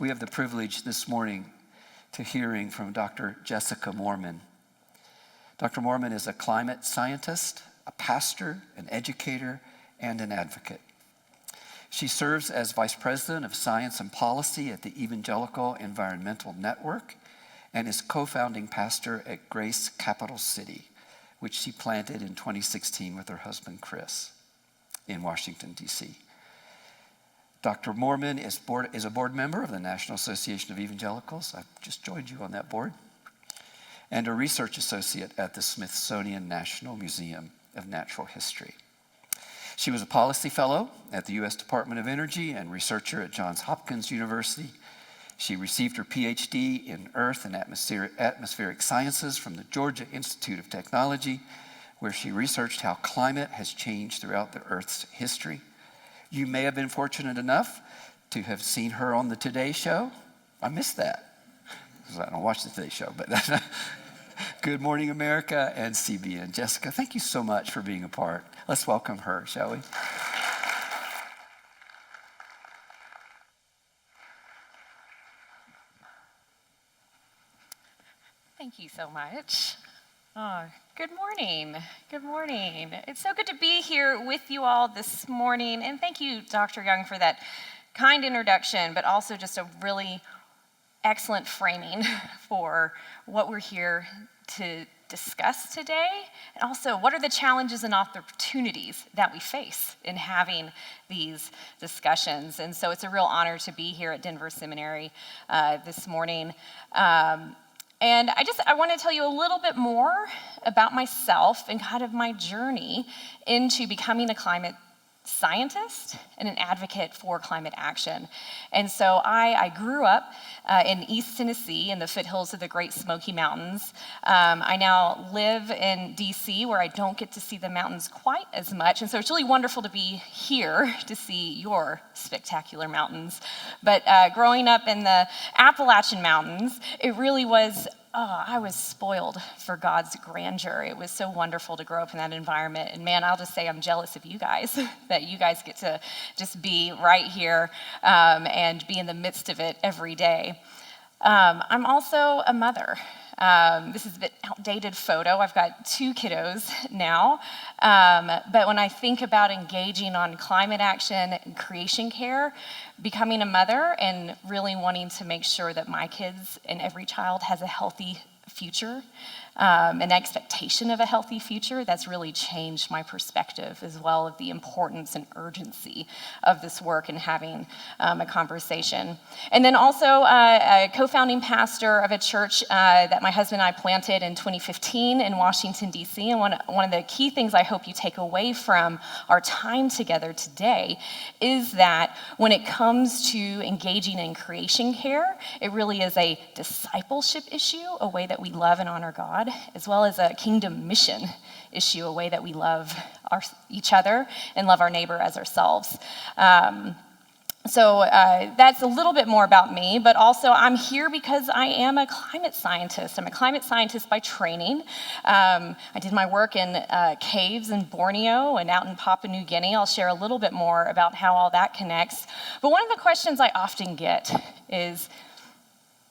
We have the privilege this morning to hearing from Dr. Jessica Moerman. Dr. Moerman is a climate scientist, a pastor, an educator, and an advocate. She serves as Vice President of Science and Policy at the Evangelical Environmental Network and is co-founding pastor at Grace Capital City, which she planted in 2016 with her husband, Chris, in Washington, D.C. Dr. Moerman is a board member of the National Association of Evangelicals. I've just joined you on that board. And a research associate at the Smithsonian National Museum of Natural History. She was a policy fellow at the U.S. Department of Energy and researcher at Johns Hopkins University. She received her PhD in Earth and Atmospheric Sciences from the Georgia Institute of Technology, where she researched how climate has changed throughout the Earth's history. You may have been fortunate enough to have seen her on the Today Show. I missed that, because I don't watch the Today Show, but Good Morning America and CBN. Jessica, thank you so much for being a part. Let's welcome her, shall we? Thank you so much. Oh, good morning. Good morning. It's so good to be here with you all this morning. And thank you, Dr. Young, for that kind introduction, but also just a really excellent framing for what we're here to discuss today. And also, what are the challenges and opportunities that we face in having these discussions? And so it's a real honor to be here at Denver Seminary this morning. And I want to tell you a little bit more about myself and kind of my journey into becoming a climate scientist and an advocate for climate action. And so I grew up in East Tennessee in the foothills of the Great Smoky Mountains. I now live in DC, where I don't get to see the mountains quite as much. And so it's really wonderful to be here to see your spectacular mountains. But growing up in the Appalachian Mountains, it really was I was spoiled for God's grandeur. It was so wonderful to grow up in that environment. And man, I'll just say I'm jealous of you guys, that you guys get to just be right here and be in the midst of it every day. I'm also a mother. This is a bit outdated photo. I've got 2 kiddos now. But when I think about engaging on climate action and creation care, becoming a mother and really wanting to make sure that my kids and every child has a healthy future, an expectation of a healthy future, that's really changed my perspective as well of the importance and urgency of this work and having a conversation. And then also a co-founding pastor of a church that my husband and I planted in 2015 in Washington, D.C. And one of the key things I hope you take away from our time together today is that when it comes to engaging in creation care, it really is a discipleship issue, a way that we love and honor God, as well as a kingdom mission issue, a way that we love each other and love our neighbor as ourselves. So that's a little bit more about me, but also I'm here because I am a climate scientist. I'm a climate scientist by training. I did my work in caves in Borneo and out in Papua New Guinea. I'll share a little bit more about how all that connects. But one of the questions I often get is,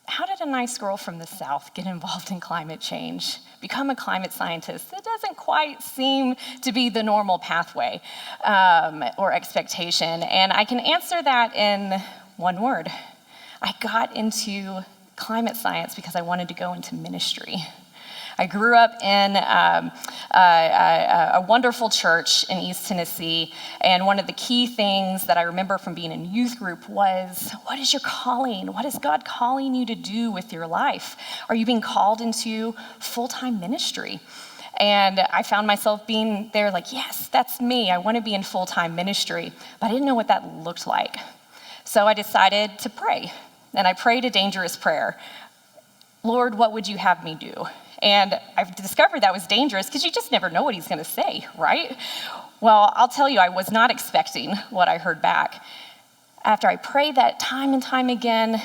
how did a nice girl from the South get involved in climate change, become a climate scientist? It doesn't quite seem to be the normal pathway or expectation. And I can answer that in one word. I got into climate science because I wanted to go into ministry. I grew up in a wonderful church in East Tennessee, and one of the key things that I remember from being in youth group was, what is your calling? What is God calling you to do with your life? Are you being called into full-time ministry? And I found myself being there like, yes, that's me. I want to be in full-time ministry, but I didn't know what that looked like. So I decided to pray, and I prayed a dangerous prayer. Lord, what would you have me do? And I've discovered that was dangerous because you just never know what he's going to say, right? Well, I'll tell you, I was not expecting what I heard back. After I prayed that time and time again,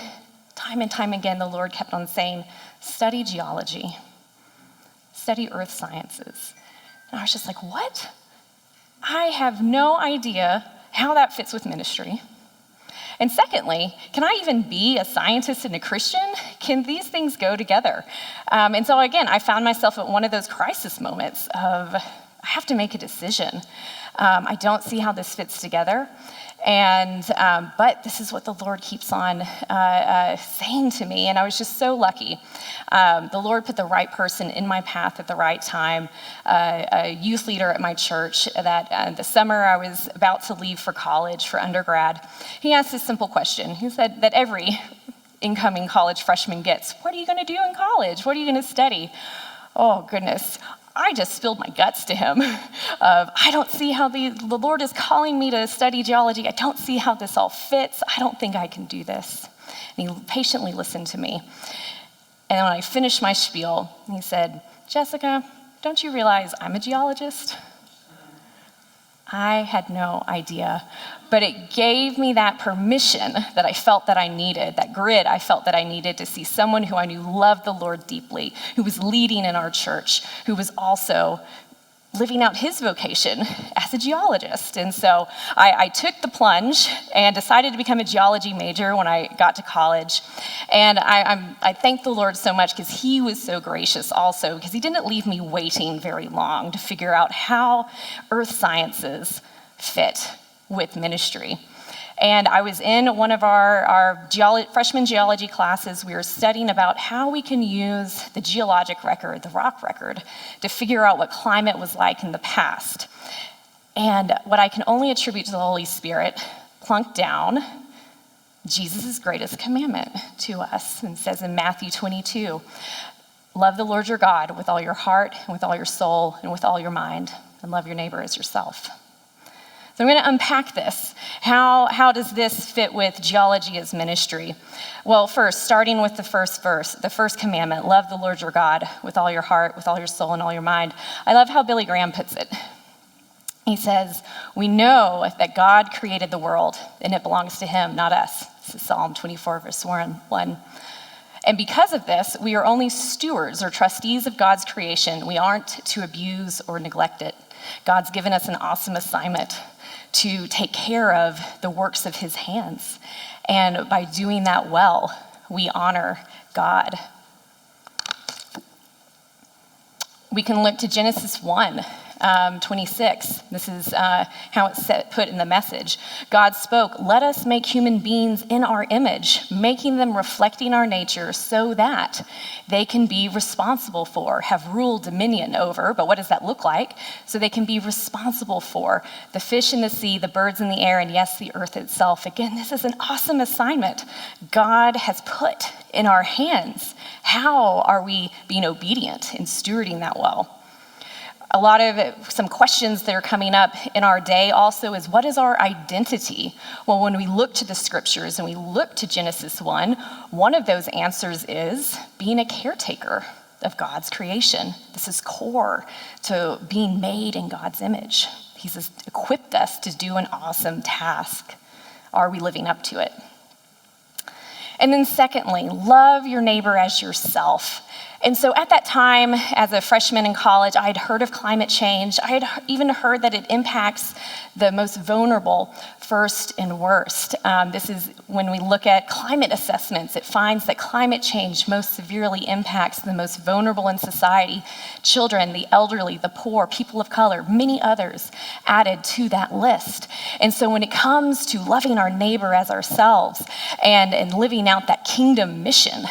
the Lord kept on saying, study geology, study earth sciences. And I was just like, what? I have no idea how that fits with ministry. And secondly, can I even be a scientist and a Christian? Can these things go together? And so again, I found myself at one of those crisis moments of, I have to make a decision. I don't see how this fits together. But this is what the Lord keeps on saying to me, and I was just so lucky. The Lord put the right person in my path at the right time, a youth leader at my church that the summer I was about to leave for college, for undergrad. He asked a simple question. He said that every incoming college freshman gets, what are you going to do in college? What are you going to study? Oh, goodness. I just spilled my guts to him of, I don't see how the Lord is calling me to study geology. I don't see how this all fits. I don't think I can do this. And he patiently listened to me. And when I finished my spiel, he said, Jessica, don't you realize I'm a geologist? I had no idea, but it gave me that permission that I felt that I needed, that grid I felt that I needed to see someone who I knew loved the Lord deeply, who was leading in our church, who was also living out his vocation as a geologist. And so I took the plunge and decided to become a geology major when I got to college. And I thank the Lord so much because he was so gracious also, because he didn't leave me waiting very long to figure out how earth sciences fit with ministry. And I was in one of our freshman geology classes. We were studying about how we can use the geologic record, the rock record, to figure out what climate was like in the past. And what I can only attribute to the Holy Spirit plunked down Jesus' greatest commandment to us. And it says in Matthew 22, love the Lord your God with all your heart and with all your soul and with all your mind, and love your neighbor as yourself. So I'm going to unpack this. How does this fit with geology as ministry? Well, first, starting with the first verse, the first commandment, love the Lord your God with all your heart, with all your soul, and all your mind. I love how Billy Graham puts it. He says, we know that God created the world, and it belongs to him, not us. This is Psalm 24, verse 1. And because of this, we are only stewards or trustees of God's creation. We aren't to abuse or neglect it. God's given us an awesome assignment to take care of the works of his hands. And by doing that well, we honor God. We can look to Genesis 1:26. This is how it's put in the message. God spoke, let us make human beings in our image, making them reflecting our nature so that they can be responsible for, have rule, dominion over. But what does that look like? So they can be responsible for the fish in the sea, the birds in the air, and yes, the earth itself. Again, this is an awesome assignment God has put in our hands. How are we being obedient and stewarding that well? A lot of some questions that are coming up in our day also is, what is our identity? Well, when we look to the scriptures and we look to Genesis 1, one of those answers is being a caretaker of God's creation. This is core to being made in God's image. He's equipped us to do an awesome task. Are we living up to it? And then secondly, love your neighbor as yourself. And so at that time, as a freshman in college, I had heard of climate change. I had even heard that it impacts the most vulnerable first and worst. This is when we look at climate assessments, it finds that climate change most severely impacts the most vulnerable in society, children, the elderly, the poor, people of color, many others added to that list. And so when it comes to loving our neighbor as ourselves and living out that kingdom mission,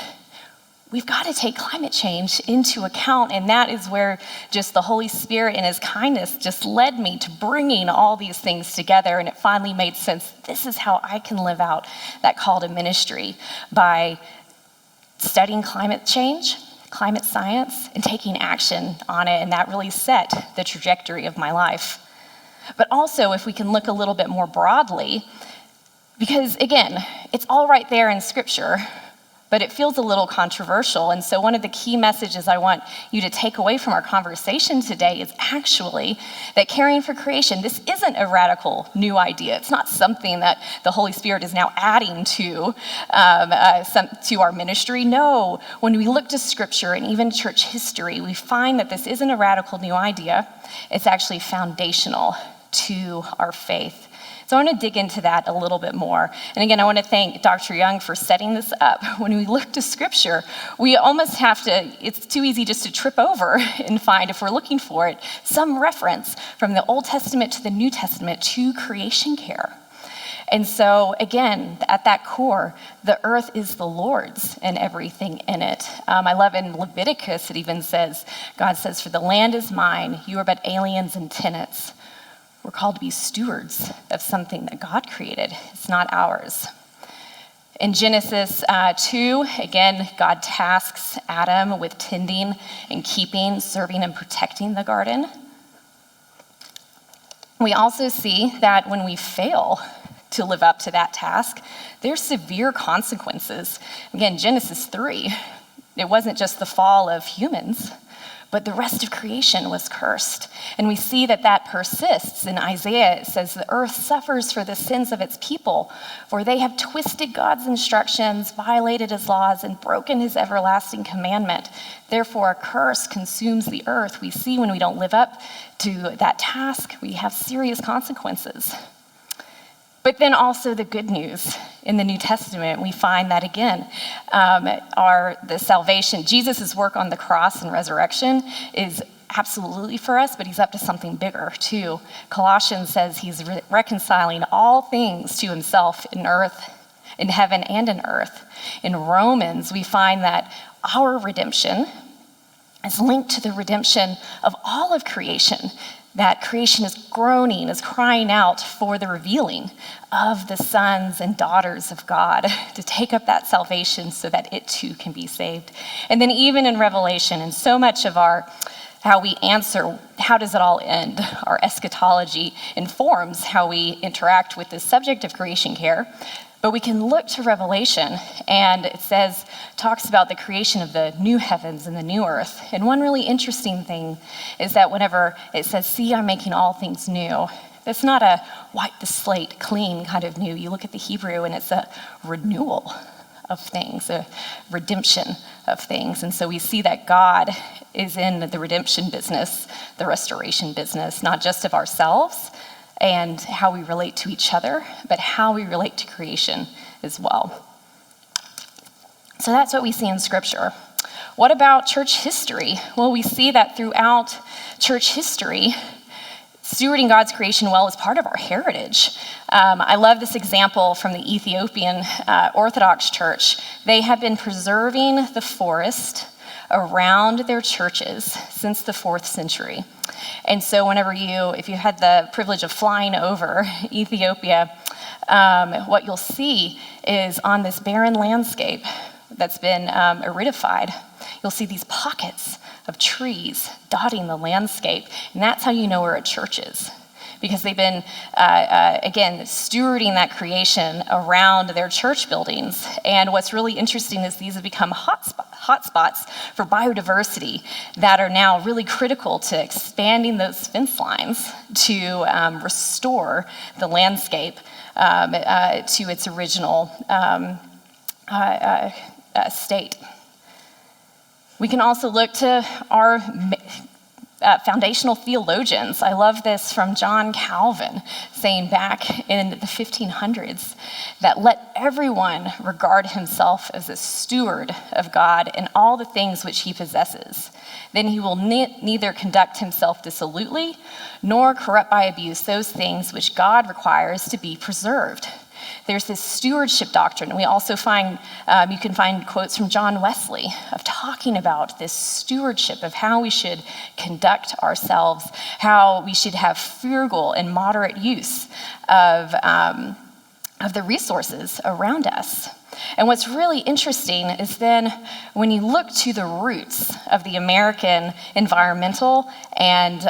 we've got to take climate change into account, and that is where just the Holy Spirit and his kindness just led me to bringing all these things together, and it finally made sense. This is how I can live out that call to ministry, by studying climate change, climate science, and taking action on it, and that really set the trajectory of my life. But also, if we can look a little bit more broadly, because again, it's all right there in Scripture, but it feels a little controversial. And so one of the key messages I want you to take away from our conversation today is actually that caring for creation, this isn't a radical new idea. It's not something that the Holy Spirit is now adding to our ministry. No, when we look to Scripture and even church history, we find that this isn't a radical new idea. It's actually foundational to our faith. So I want to dig into that a little bit more. And again, I want to thank Dr. Young for setting this up. When we look to Scripture, we almost have to, it's too easy just to trip over and find, if we're looking for it, some reference from the Old Testament to the New Testament to creation care. And so, again, at that core, the earth is the Lord's and everything in it. I love in Leviticus, it even says, God says, "For the land is mine, you are but aliens and tenants." We're called to be stewards of something that God created. It's not ours. In Genesis 2, again, God tasks Adam with tending and keeping, serving and protecting the garden. We also see that when we fail to live up to that task, there's severe consequences. Again, Genesis 3, it wasn't just the fall of humans, but the rest of creation was cursed. And we see that that persists. In Isaiah, it says, "The earth suffers for the sins of its people, for they have twisted God's instructions, violated his laws, and broken his everlasting commandment. Therefore, a curse consumes the earth." We see when we don't live up to that task, we have serious consequences. But then also the good news in the New Testament, we find that again, the salvation, Jesus' work on the cross and resurrection is absolutely for us, but he's up to something bigger too. Colossians says he's reconciling all things to himself in earth, in heaven and in earth. In Romans, we find that our redemption is linked to the redemption of all of creation. That creation is groaning, is crying out for the revealing of the sons and daughters of God to take up that salvation so that it too can be saved. And then even in Revelation, and so much of how we answer, how does it all end? Our eschatology informs how we interact with this subject of creation care. But we can look to Revelation, and it talks about the creation of the new heavens and the new earth. And one really interesting thing is that whenever it says, "See, I'm making all things new," that's not a wipe the slate clean kind of new. You look at the Hebrew, and it's a renewal of things, a redemption of things. And so we see that God is in the redemption business, the restoration business, not just of ourselves and how we relate to each other, but how we relate to creation as well. So that's what we see in Scripture. What about church history? Well, we see that throughout church history, stewarding God's creation well is part of our heritage. I love this example from the Ethiopian Orthodox Church. They have been preserving the forest around their churches since the 4th century. And so if you had the privilege of flying over Ethiopia, what you'll see is on this barren landscape that's been aridified, you'll see these pockets of trees dotting the landscape. And that's how you know where a church is. Because they've been, again, stewarding that creation around their church buildings. And what's really interesting is these have become hotspots for biodiversity that are now really critical to expanding those fence lines to restore the landscape to its original state. We can also look to our foundational theologians. I love this from John Calvin, saying back in the 1500s that let everyone regard himself as a steward of God and all the things which he possesses. Then he will neither conduct himself dissolutely nor corrupt by abuse those things which God requires to be preserved. There's this stewardship doctrine. And we also find, you can find quotes from John Wesley of talking about this stewardship of how we should conduct ourselves, how we should have frugal and moderate use of the resources around us. And what's really interesting is then when you look to the roots of the American environmental and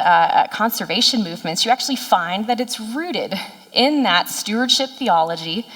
conservation movements, you actually find that it's rooted in that stewardship theology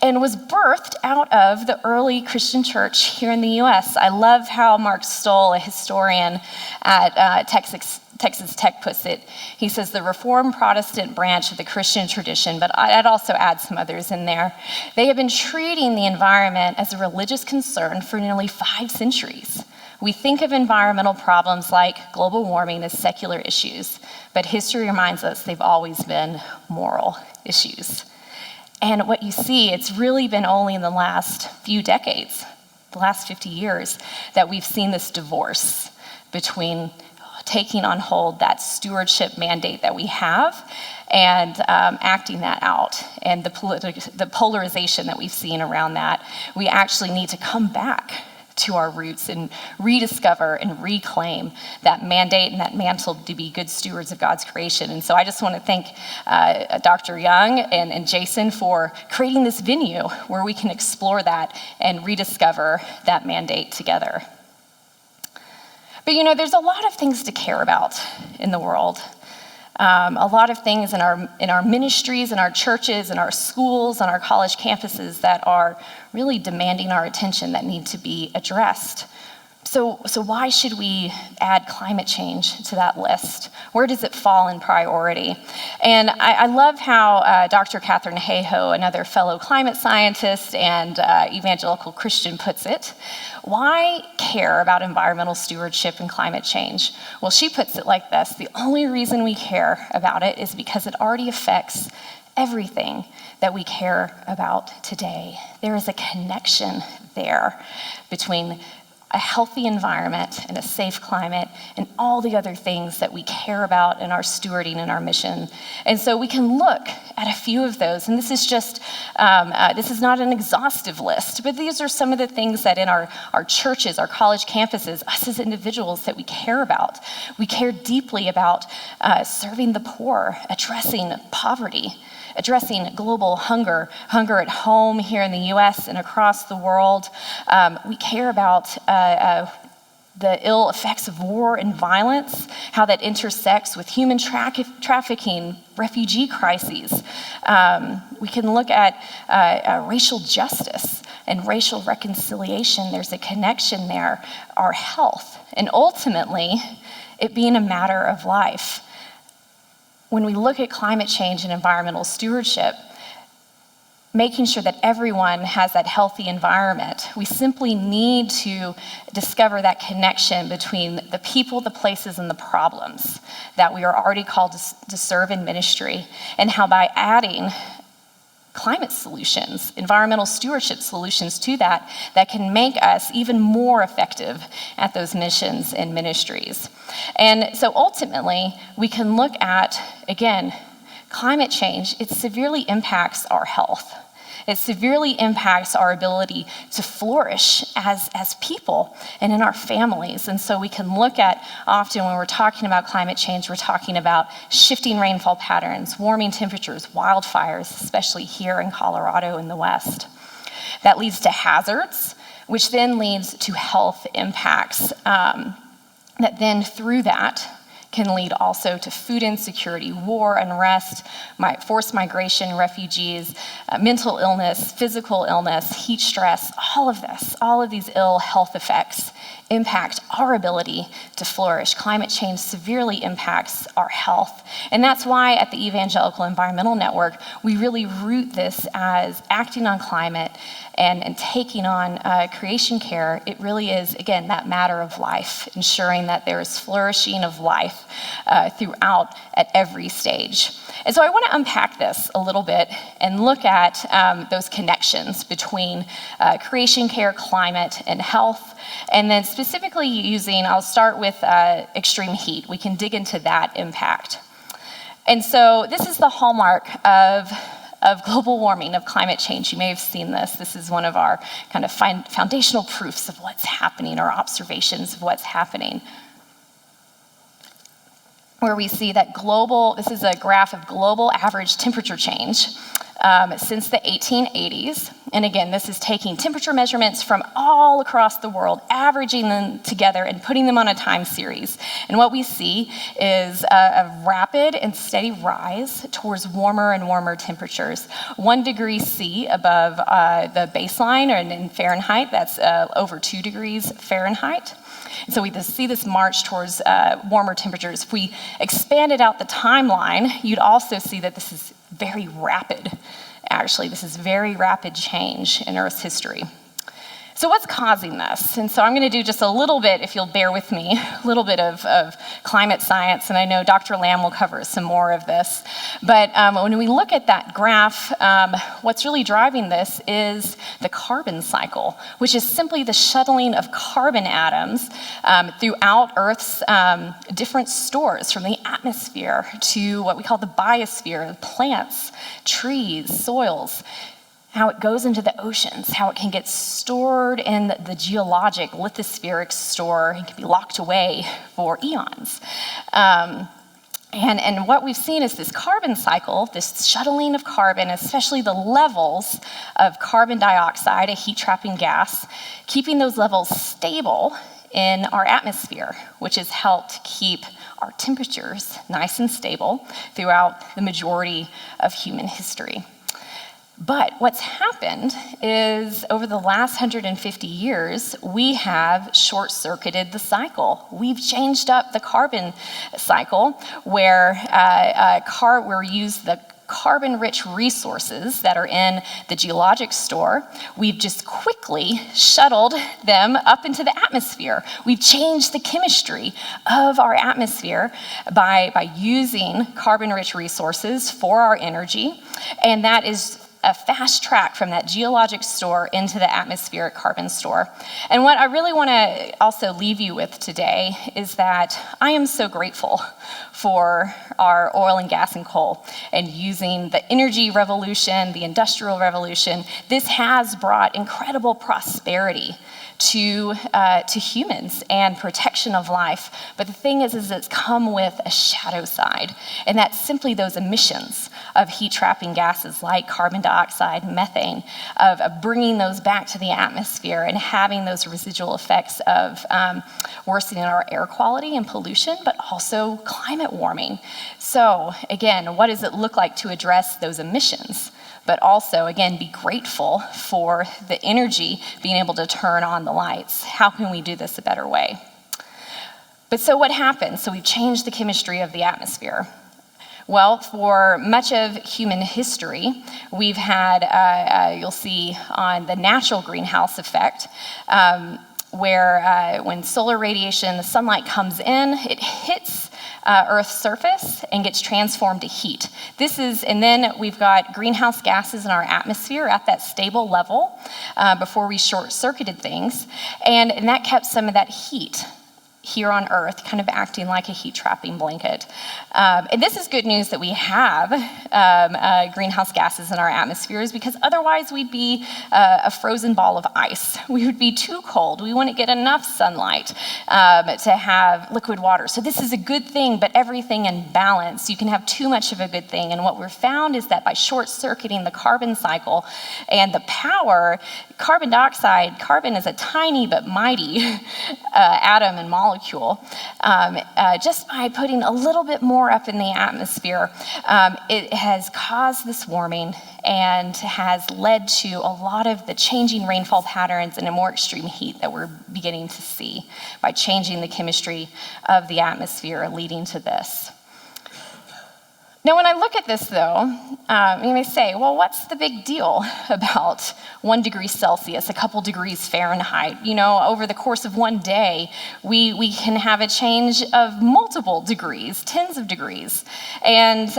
and was birthed out of the early Christian church here in the U.S. I love how Mark Stoll, a historian at Texas Tech, puts it. He says the Reformed Protestant branch of the Christian tradition, but I'd also add some others in there, they have been treating the environment as a religious concern for nearly 5 centuries. We think of environmental problems like global warming as secular issues, but history reminds us they've always been moral issues. And what you see, it's really been only in the last few decades, the last 50 years, that we've seen this divorce between taking on hold that stewardship mandate that we have and acting that out, and the polarization that we've seen around that. We actually need to come back to our roots and rediscover and reclaim that mandate and that mantle to be good stewards of God's creation. And so I just want to thank Dr. Young and Jason for creating this venue where we can explore that and rediscover that mandate together. But there's a lot of things to care about in the world. A lot of things in our ministries, in our churches, in our schools, on our college campuses that are really demanding our attention, that need to be addressed. So why should we add climate change to that list? Where does it fall in priority? And I love how Dr. Catherine Hayhoe, another fellow climate scientist and evangelical Christian, puts it. Why care about environmental stewardship and climate change? Well, she puts it like this: the only reason we care about it is because it already affects everything that we care about today. There is a connection there between a healthy environment and a safe climate and all the other things that we care about in our stewarding and our mission. And so we can look at a few of those, and this is just, this is not an exhaustive list, but these are some of the things that in our churches, our college campuses, us as individuals, that we care about. We care deeply about serving the poor, addressing poverty, addressing global hunger at home here in the US and across the world. We care about the ill effects of war and violence, how that intersects with human trafficking, refugee crises. We can look at racial justice and racial reconciliation. There's a connection there, our health, and ultimately, it being a matter of life. When we look at climate change and environmental stewardship, making sure that everyone has that healthy environment, we simply need to discover that connection between the people, the places, and the problems that we are already called to serve in ministry, and how by adding climate solutions, environmental stewardship solutions to that can make us even more effective at those missions and ministries. And so ultimately, we can look at, again, climate change. It severely impacts our health. It severely impacts our ability to flourish as people and in our families. And so we can look at, often when we're talking about climate change, we're talking about shifting rainfall patterns, warming temperatures, wildfires, especially here in Colorado in the West. That leads to hazards, which then leads to health impacts that then through that can lead also to food insecurity, war, unrest, forced migration, refugees, mental illness, physical illness, heat stress. All of these ill health effects impact our ability to flourish. Climate change severely impacts our health. And that's why at the Evangelical Environmental Network, we really root this as acting on climate and taking on creation care. It really is, again, that matter of life, ensuring that there is flourishing of life throughout at every stage. And so I want to unpack this a little bit and look at those connections between creation care, climate, and health. And then specifically I'll start with extreme heat. We can dig into that impact. And so this is the hallmark of global warming, of climate change. You may have seen this. This is one of our kind of foundational proofs of what's happening, or observations of what's happening, where we see that this is a graph of global average temperature change since the 1880s. And again, this is taking temperature measurements from all across the world, averaging them together and putting them on a time series. And what we see is a rapid and steady rise towards warmer and warmer temperatures. 1 degree C above the baseline, or in Fahrenheit, that's over 2 degrees Fahrenheit. And so we see this march towards warmer temperatures. If we expanded out the timeline, you'd also see that this is very rapid. Actually, this is very rapid change in Earth's history. So what's causing this? And so I'm going to do just a little bit, if you'll bear with me, a little bit of climate science, and I know Dr. Lamb will cover some more of this. But when we look at that graph, what's really driving this is the carbon cycle, which is simply the shuttling of carbon atoms throughout Earth's different stores, from the atmosphere to what we call the biosphere, plants, trees, soils, how it goes into the oceans, how it can get stored in the geologic lithospheric store and can be locked away for eons. And what we've seen is this carbon cycle, this shuttling of carbon, especially the levels of carbon dioxide, a heat-trapping gas, keeping those levels stable in our atmosphere, which has helped keep our temperatures nice and stable throughout the majority of human history. But what's happened is over the last 150 years, we have short-circuited the cycle. We've changed up the carbon cycle where we use the carbon-rich resources that are in the geologic store. We've just quickly shuttled them up into the atmosphere. We've changed the chemistry of our atmosphere by using carbon-rich resources for our energy, and that is a fast track from that geologic store into the atmospheric carbon store. And what I really want to also leave you with today is that I am so grateful for our oil and gas and coal and using the energy revolution, the industrial revolution. This has brought incredible prosperity to humans and protection of life. But the thing is it's come with a shadow side, and that's simply those emissions of heat-trapping gases like carbon dioxide, methane, of bringing those back to the atmosphere and having those residual effects of worsening our air quality and pollution, but also climate warming. So again, what does it look like to address those emissions? But also, again, be grateful for the energy being able to turn on the lights. How can we do this a better way? But so what happens? So we've changed the chemistry of the atmosphere. Well, for much of human history, we've had, you'll see on the natural greenhouse effect, where when solar radiation, the sunlight comes in, it hits Earth's surface and gets transformed to heat. And then we've got greenhouse gases in our atmosphere at that stable level before we short-circuited things, and that kept some of that heat here on Earth, kind of acting like a heat-trapping blanket. And this is good news that we have greenhouse gases in our atmospheres, because otherwise we'd be a frozen ball of ice. We would be too cold. We wouldn't get enough sunlight to have liquid water. So this is a good thing, but everything in balance. You can have too much of a good thing. And what we've found is that by short-circuiting the carbon cycle and the power, carbon is a tiny but mighty atom and molecule. Just by putting a little bit more up in the atmosphere, it has caused this warming and has led to a lot of the changing rainfall patterns and a more extreme heat that we're beginning to see by changing the chemistry of the atmosphere, leading to this. Now, when I look at this, though, you may say, well, what's the big deal about 1 degree Celsius, a couple degrees Fahrenheit? You know, over the course of one day, we can have a change of multiple degrees, tens of degrees. And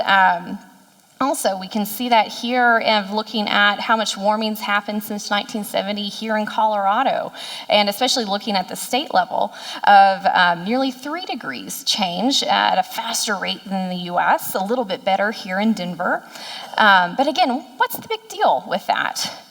also, we can see that here of looking at how much warming's happened since 1970 here in Colorado, and especially looking at the state level of nearly 3 degrees change at a faster rate than the US, a little bit better here in Denver. But again, what's the big deal with that?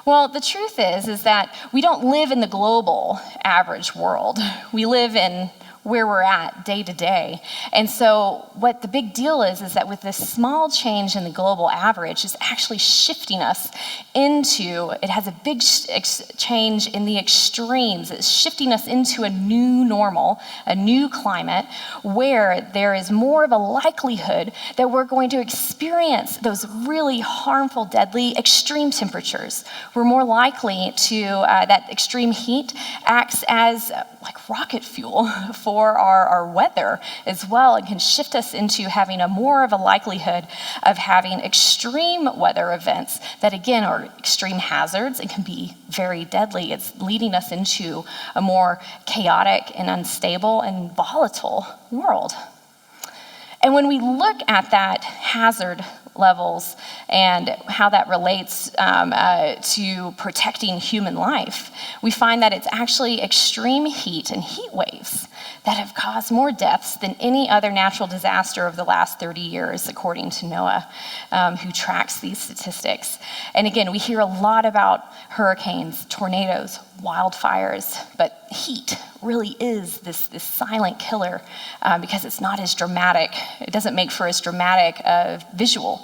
Well, the truth is that we don't live in the global average world. We live in where we're at day to day. And so what the big deal is that with this small change in the global average is actually shifting us into, it has a big change in the extremes. It's shifting us into a new normal, a new climate, where there is more of a likelihood that we're going to experience those really harmful, deadly extreme temperatures. We're more likely to, that extreme heat acts as like rocket fuel for for our weather as well, and can shift us into having more of a likelihood of having extreme weather events that, again, are extreme hazards and can be very deadly. It's leading us into a more chaotic and unstable and volatile world. And when we look at that hazard levels and how that relates to protecting human life, we find that it's actually extreme heat and heat waves that have caused more deaths than any other natural disaster of the last 30 years, according to NOAA, who tracks these statistics. And again, we hear a lot about hurricanes, tornadoes, wildfires, but heat really is this silent killer because it's not as dramatic. It doesn't make for as dramatic a visual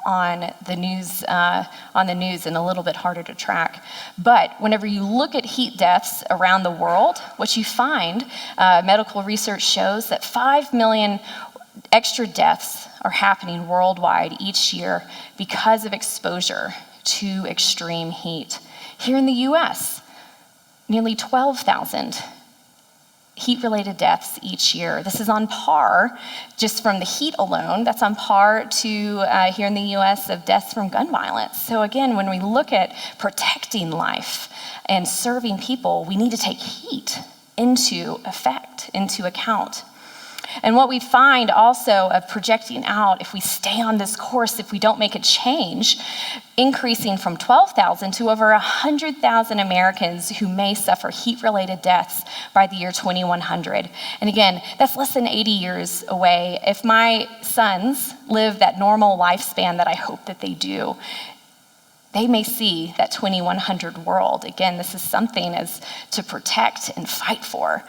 on the news and a little bit harder to track. But whenever you look at heat deaths around the world, what you find, medical research shows that 5 million extra deaths are happening worldwide each year because of exposure to extreme heat. Here in the US, nearly 12,000 heat-related deaths each year. This is on par, just from the heat alone, that's on par to here in the US of deaths from gun violence. So again, when we look at protecting life and serving people, we need to take heat into account. And what we find also of projecting out, if we stay on this course, if we don't make a change, increasing from 12,000 to over 100,000 Americans who may suffer heat-related deaths by the year 2100. And again, that's less than 80 years away. If my sons live that normal lifespan that I hope that they do, they may see that 2100 world. Again, this is something as to protect and fight for.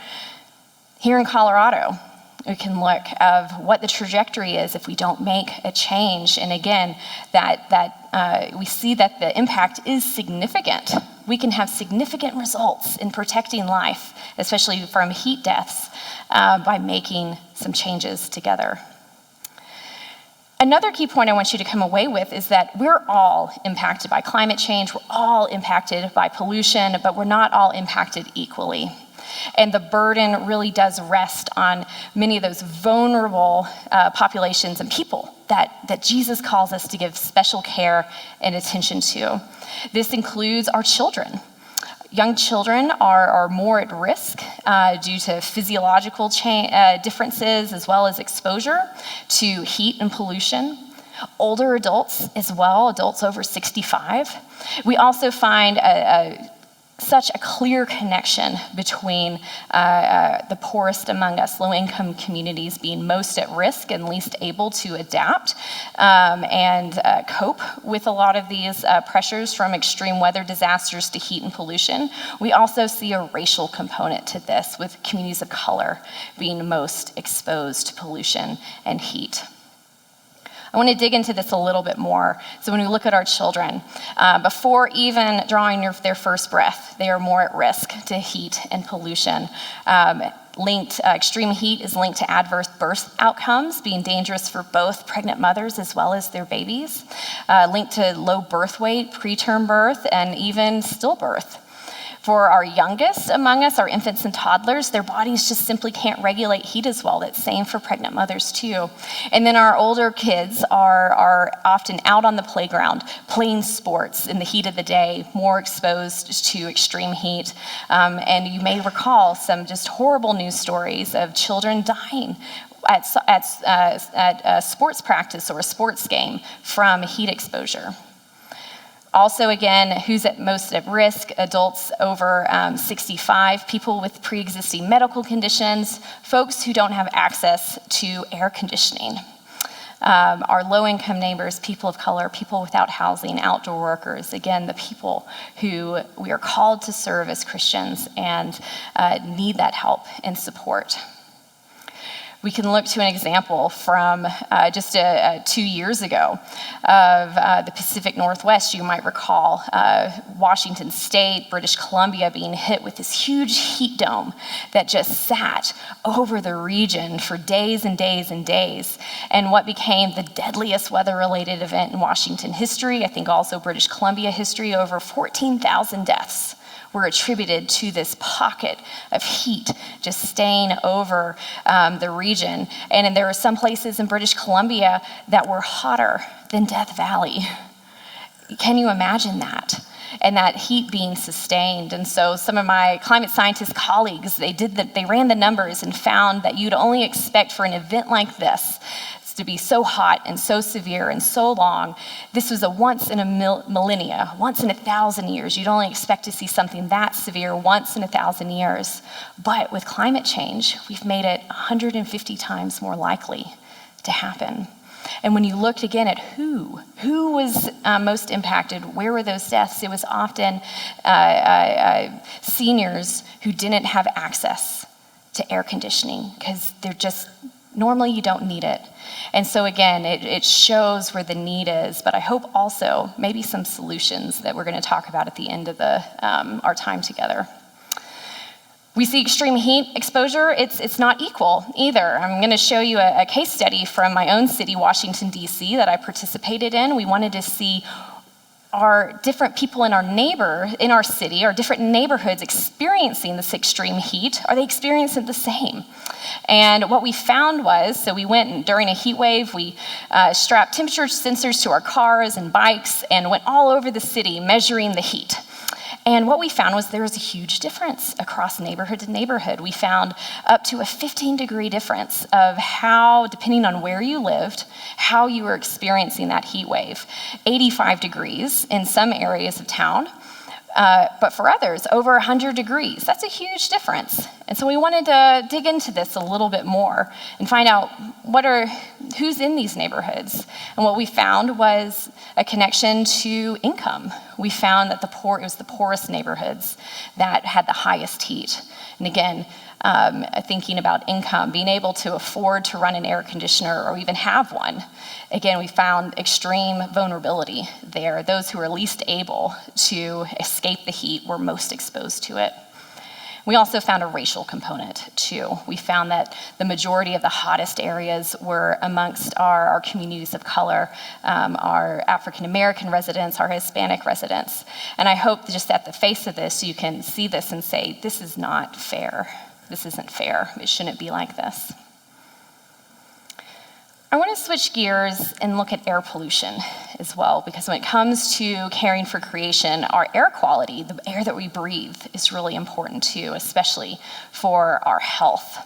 Here in Colorado, we can look of what the trajectory is if we don't make a change. And again, that we see that the impact is significant. We can have significant results in protecting life, especially from heat deaths, by making some changes together. Another key point I want you to come away with is that we're all impacted by climate change. We're all impacted by pollution, but we're not all impacted equally. And the burden really does rest on many of those vulnerable populations and people that Jesus calls us to give special care and attention to. This includes our children. Young children are more at risk due to physiological differences as well as exposure to heat and pollution. Older adults as well, adults over 65. We also find such a clear connection between the poorest among us, low-income communities being most at risk and least able to adapt and cope with a lot of these pressures, from extreme weather disasters to heat and pollution. We also see a racial component to this, with communities of color being most exposed to pollution and heat. I want to dig into this a little bit more. So when we look at our children, before even drawing their first breath, they are more at risk to heat and pollution. Extreme heat is linked to adverse birth outcomes, being dangerous for both pregnant mothers as well as their babies, linked to low birth weight, preterm birth, and even stillbirth. For our youngest among us, our infants and toddlers, their bodies just simply can't regulate heat as well. That's same for pregnant mothers too. And then our older kids are often out on the playground, playing sports in the heat of the day, more exposed to extreme heat. And you may recall some just horrible news stories of children dying at a sports practice or a sports game from heat exposure. Also, again, who's most at risk? Adults over 65, people with pre-existing medical conditions, folks who don't have access to air conditioning. Our low-income neighbors, people of color, people without housing, outdoor workers, again, the people who we are called to serve as Christians and need that help and support. We can look to an example from just 2 years ago of the Pacific Northwest. You might recall Washington State, British Columbia being hit with this huge heat dome that just sat over the region for days and days and days. And what became the deadliest weather-related event in Washington history, I think also British Columbia history, over 14,000 deaths were attributed to this pocket of heat just staying over the region. And there were some places in British Columbia that were hotter than Death Valley. Can you imagine that? And that heat being sustained. And so some of my climate scientist colleagues, they ran the numbers and found that you'd only expect for an event like this to be so hot and so severe and so long. This was a once in a millennia, once in 1,000 years. You'd only expect to see something that severe once in 1,000 years. But with climate change, we've made it 150 times more likely to happen. And when you looked again at who was most impacted, where were those deaths? It was often seniors who didn't have access to air conditioning because normally you don't need it. And so again, it shows where the need is, but I hope also maybe some solutions that we're going to talk about at the end of our time together. We see extreme heat exposure, it's not equal either. I'm going to show you a case study from my own city, Washington, D.C., that I participated in. We wanted to see, are different people in our city, are different neighborhoods experiencing this extreme heat? Are they experiencing the same? And what we found was, so we went and during a heat wave, we strapped temperature sensors to our cars and bikes and went all over the city measuring the heat. And what we found was there was a huge difference across neighborhood to neighborhood. We found up to a 15-degree difference of how, depending on where you lived, how you were experiencing that heat wave. 85 degrees in some areas of town, but for others, over 100 degrees. That's a huge difference. And so we wanted to dig into this a little bit more and find out who's in these neighborhoods. And what we found was a connection to income. We found that it was the poorest neighborhoods that had the highest heat. And again, thinking about income, being able to afford to run an air conditioner or even have one. Again, we found extreme vulnerability there. Those who were least able to escape the heat were most exposed to it. We also found a racial component too. We found that the majority of the hottest areas were amongst our communities of color, our African American residents, our Hispanic residents. And I hope just at the face of this, you can see this and say, this is not fair. This isn't fair. It shouldn't be like this. I want to switch gears and look at air pollution as well, because when it comes to caring for creation, our air quality, the air that we breathe, is really important too, especially for our health.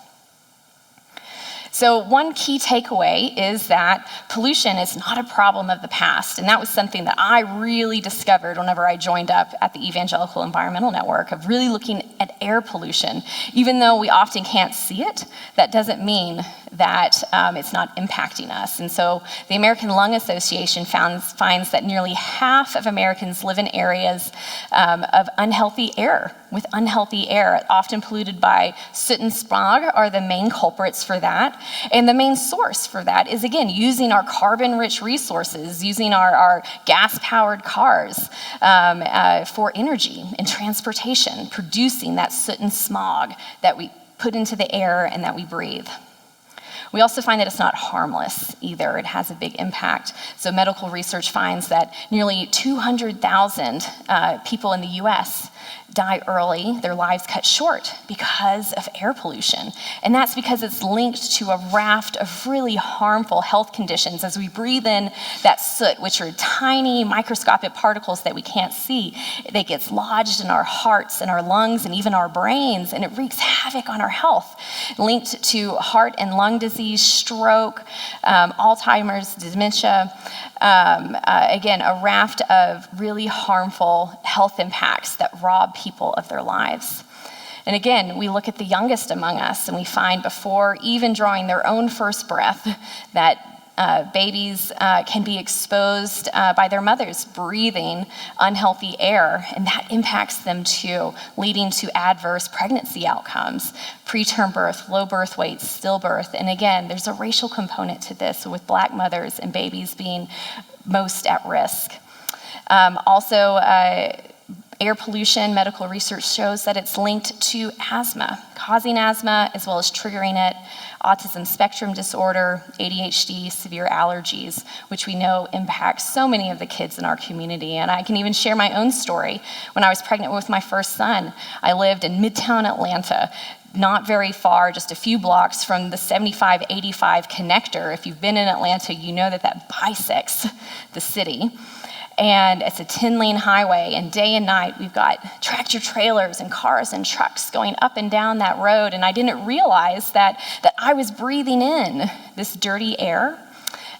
So one key takeaway is that pollution is not a problem of the past, and that was something that I really discovered whenever I joined up at the Evangelical Environmental Network, of really looking at air pollution. Even though we often can't see it, that doesn't mean that it's not impacting us. And so the American Lung Association finds that nearly half of Americans live in areas of unhealthy air, with unhealthy air, often polluted by soot and smog are the main culprits for that. And the main source for that is, again, using our carbon-rich resources, using our gas-powered cars for energy and transportation, producing that soot and smog that we put into the air and that we breathe. We also find that it's not harmless either. It has a big impact. So medical research finds that nearly 200,000 people in the US die early, their lives cut short because of air pollution. And that's because it's linked to a raft of really harmful health conditions as we breathe in that soot, which are tiny microscopic particles that we can't see. It gets lodged in our hearts and our lungs and even our brains, and it wreaks havoc on our health, linked to heart and lung disease, stroke, Alzheimer's, dementia. Again, a raft of really harmful health impacts that rob people of their lives. And again, we look at the youngest among us and we find before even drawing their own first breath that babies can be exposed by their mothers breathing unhealthy air, and that impacts them too, leading to adverse pregnancy outcomes, preterm birth, low birth weights, stillbirth. And again, there's a racial component to this, with Black mothers and babies being most at risk. Also, Air pollution, medical research shows that it's linked to asthma, causing asthma as well as triggering it, autism spectrum disorder, ADHD, severe allergies, which we know impact so many of the kids in our community. And I can even share my own story. When I was pregnant with my first son, I lived in Midtown Atlanta, not very far, just a few blocks from the 75-85 connector. If you've been in Atlanta, you know that bisects the city. And it's a 10-lane highway, and day and night we've got tractor trailers and cars and trucks going up and down that road, and I didn't realize that I was breathing in this dirty air,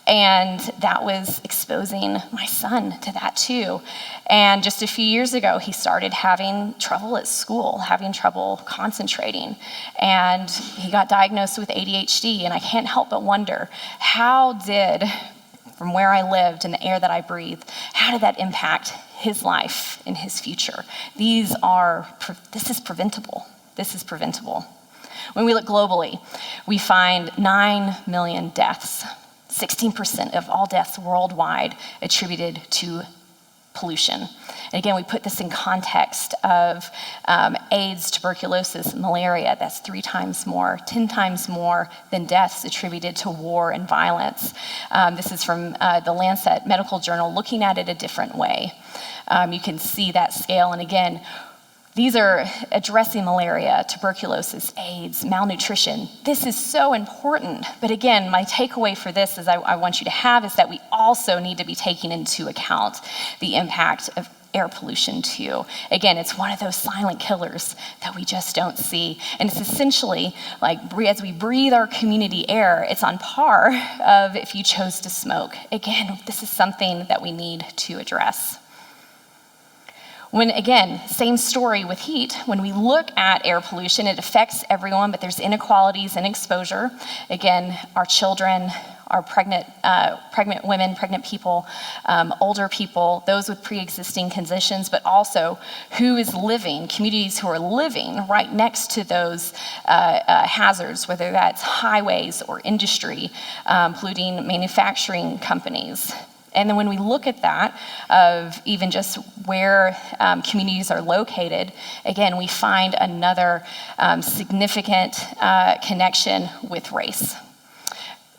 and that was exposing my son to that too. And just a few years ago, he started having trouble at school, having trouble concentrating, and he got diagnosed with ADHD, and I can't help but wonder, from where I lived and the air that I breathed, how did that impact his life and his future? This is preventable. This is preventable. When we look globally, we find 9 million deaths, 16% of all deaths worldwide attributed to pollution. And again, we put this in context of AIDS, tuberculosis, malaria. That's 3 times more, 10 times more than deaths attributed to war and violence. This is from the Lancet Medical Journal, looking at it a different way. You can see that scale. And again, these are addressing malaria, tuberculosis, AIDS, malnutrition. This is so important. But again, my takeaway for this is I want you to have is that we also need to be taking into account the impact of air pollution too. Again, it's one of those silent killers that we just don't see. And it's essentially like as we breathe our community air, it's on par of if you chose to smoke. Again, this is something that we need to address. When, again, same story with heat, when we look at air pollution, it affects everyone, but there's inequalities in exposure. Again, our children, our pregnant women, pregnant people, older people, those with pre-existing conditions, but also communities who are living right next to those hazards, whether that's highways or industry, polluting manufacturing companies. And then when we look at that, of even just where communities are located, again, we find another significant connection with race.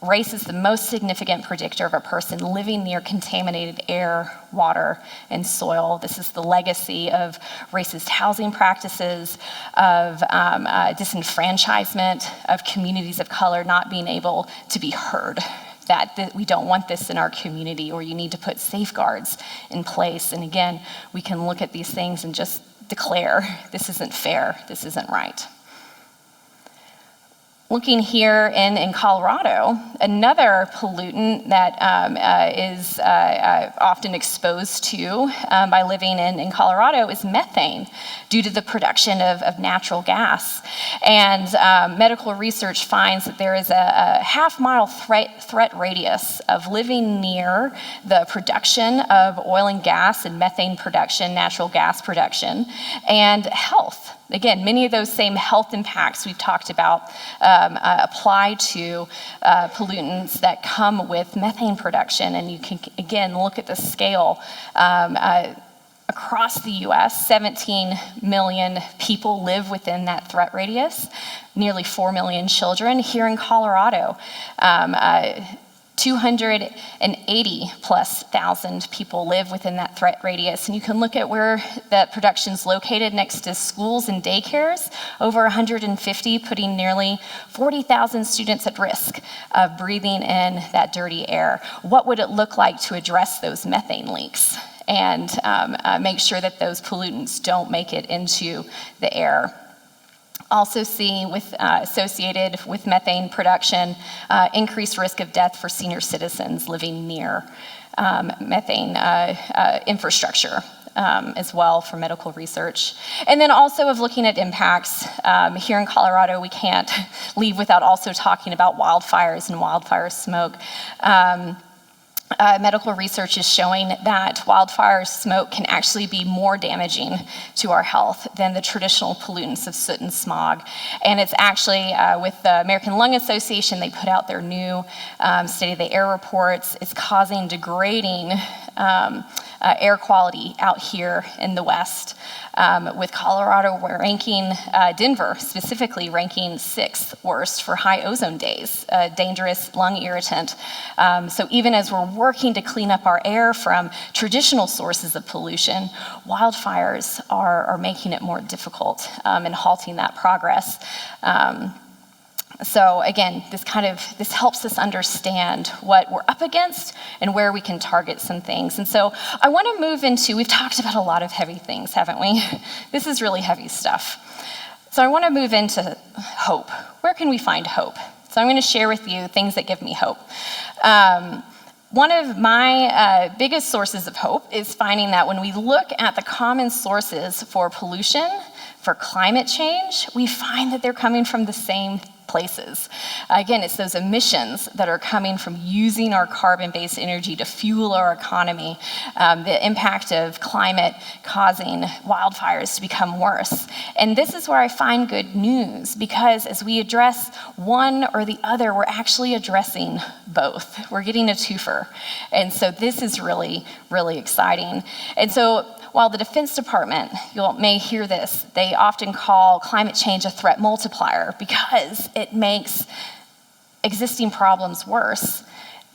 Race is the most significant predictor of a person living near contaminated air, water, and soil. This is the legacy of racist housing practices, of disenfranchisement, of communities of color not being able to be heard. That we don't want this in our community, or you need to put safeguards in place. And again, we can look at these things and just declare, this isn't fair, this isn't right. Looking here in Colorado, another pollutant that is often exposed to by living in Colorado is methane, due to the production of natural gas. And medical research finds that there is a half-mile threat radius of living near the production of oil and gas and methane production, natural gas production, and health. Again, many of those same health impacts we've talked about apply to pollutants that come with methane production. And you can, again, look at the scale. Across the US, 17 million people live within that threat radius, nearly 4 million children. Here in Colorado, 280,000+ people live within that threat radius. And you can look at where that production's located next to schools and daycares, over 150, putting nearly 40,000 students at risk of breathing in that dirty air. What would it look like to address those methane leaks and make sure that those pollutants don't make it into the air? Also see associated with methane production, increased risk of death for senior citizens living near methane infrastructure as well for medical research. And then also of looking at impacts. Here in Colorado, we can't leave without also talking about wildfires and wildfire smoke. Medical research is showing that wildfire smoke can actually be more damaging to our health than the traditional pollutants of soot and smog. And it's actually, with the American Lung Association, they put out their new State of the Air reports. It's causing degrading air quality out here in the West, with Colorado Denver specifically ranking 6th worst for high ozone days, a dangerous lung irritant. So even as we're working to clean up our air from traditional sources of pollution, wildfires are making it more difficult and halting that progress. So again, this helps us understand what we're up against and where we can target some things. And so I want to move into, we've talked about a lot of heavy things, haven't we? This is really heavy stuff. So I want to move into hope. Where can we find hope? So I'm going to share with you things that give me hope. One of my biggest sources of hope is finding that when we look at the common sources for pollution, for climate change, we find that they're coming from the same places. Again, it's those emissions that are coming from using our carbon-based energy to fuel our economy, the impact of climate causing wildfires to become worse. And this is where I find good news, because as we address one or the other, we're actually addressing both. We're getting a twofer. And so this is really, really exciting. And so while the Defense Department, you may hear this, they often call climate change a threat multiplier because it makes existing problems worse.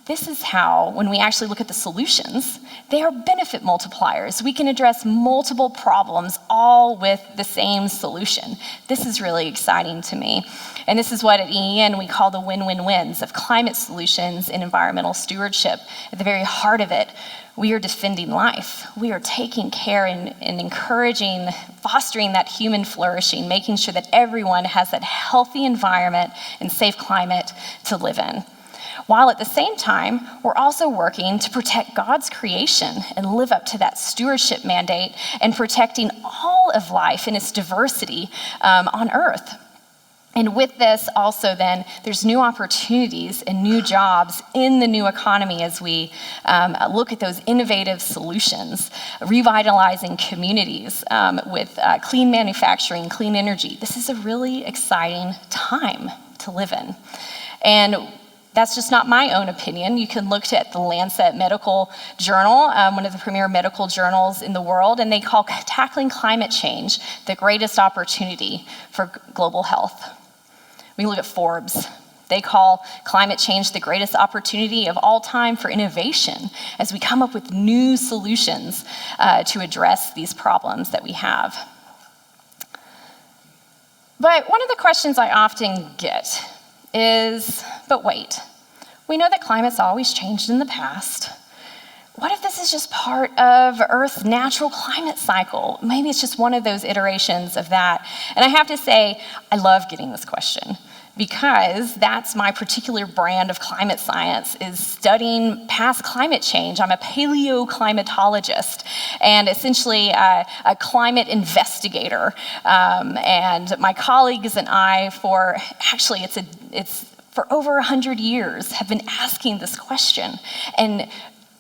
This is how, when we actually look at the solutions, they are benefit multipliers. We can address multiple problems all with the same solution. This is really exciting to me. And this is what at EEN we call the win-win-wins of climate solutions and environmental stewardship. At the very heart of it, we are defending life. We are taking care and encouraging, fostering that human flourishing, making sure that everyone has that healthy environment and safe climate to live in. While at the same time, we're also working to protect God's creation and live up to that stewardship mandate and protecting all of life in its diversity on earth. And with this also then, there's new opportunities and new jobs in the new economy as we look at those innovative solutions, revitalizing communities with clean manufacturing, clean energy. This is a really exciting time to live in. And that's just not my own opinion. You can look at the Lancet Medical Journal, one of the premier medical journals in the world, and they call tackling climate change the greatest opportunity for global health. We look at Forbes. They call climate change the greatest opportunity of all time for innovation as we come up with new solutions to address these problems that we have. But one of the questions I often get is, but wait, we know that climate's always changed in the past. What if this is just part of Earth's natural climate cycle? Maybe it's just one of those iterations of that. And I have to say, I love getting this question because that's my particular brand of climate science, is studying past climate change. I'm a paleoclimatologist and essentially a climate investigator. And my colleagues and I it's for over 100 years have been asking this question and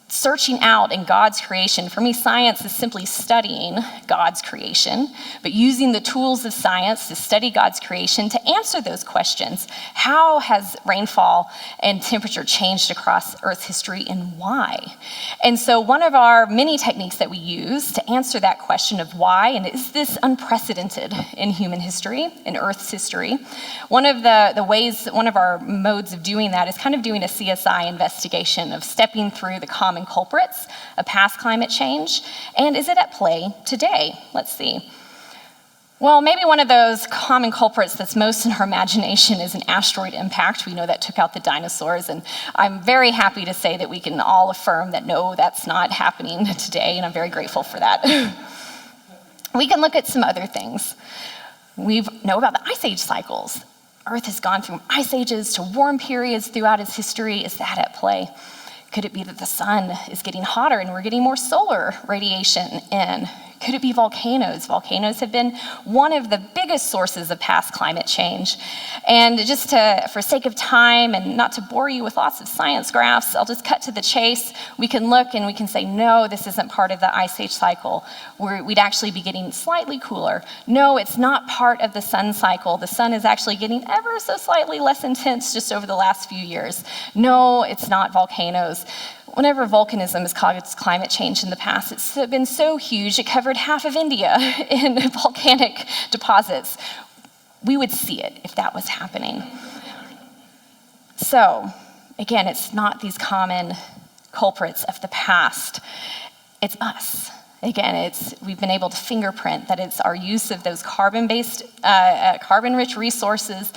searching out in God's creation. For me, science is simply studying God's creation, but using the tools of science to study God's creation to answer those questions. How has rainfall and temperature changed across Earth's history and why? And so one of our many techniques that we use to answer that question of why, and is this unprecedented in human history, in Earth's history, one of our modes of doing that is kind of doing a CSI investigation of stepping through the common culprits of past climate change, and is it at play today? Let's see. Well, maybe one of those common culprits that's most in our imagination is an asteroid impact. We know that took out the dinosaurs, and I'm very happy to say that we can all affirm that no, that's not happening today, and I'm very grateful for that. We can look at some other things. We know about the ice age cycles. Earth has gone from ice ages to warm periods throughout its history. Is that at play? Could it be that the sun is getting hotter and we're getting more solar radiation in? Could it be volcanoes? Volcanoes have been one of the biggest sources of past climate change. And just for sake of time and not to bore you with lots of science graphs, I'll just cut to the chase. We can look and we can say, no, this isn't part of the ice age cycle. We'd actually be getting slightly cooler. No, it's not part of the sun cycle. The sun is actually getting ever so slightly less intense just over the last few years. No, it's not volcanoes. Whenever volcanism has caused climate change in the past, it's been so huge, it covered half of India in volcanic deposits. We would see it if that was happening. So, again, it's not these common culprits of the past. It's us. Again, we've been able to fingerprint that it's our use of those carbon-based, carbon-rich resources,